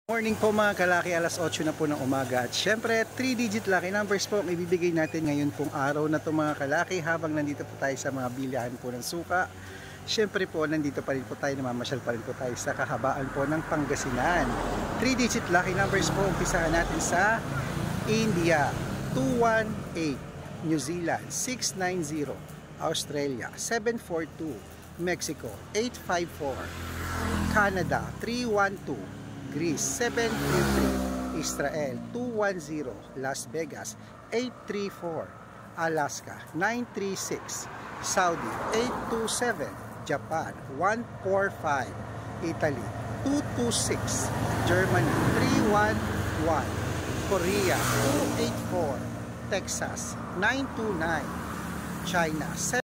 Morning po mga kalaki, alas 8 na po ng umaga at syempre 3-digit lucky numbers po ang ibibigay natin ngayon pong araw na to mga kalaki habang nandito po tayo sa mga bilihan po ng suka. Syempre po nandito pa rin po tayo, namamasyal pa rin po tayo sa kahabaan po ng Pangasinan. 3-digit lucky numbers po, umpisahan natin sa India 218, New Zealand 690, Australia 742, Mexico 854, Canada 312, Greece 733, Israel 210, Las Vegas 834, Alaska 936, Saudi 827, Japan 145, Italy 226, Germany 311, Korea 284, Texas 929, China 7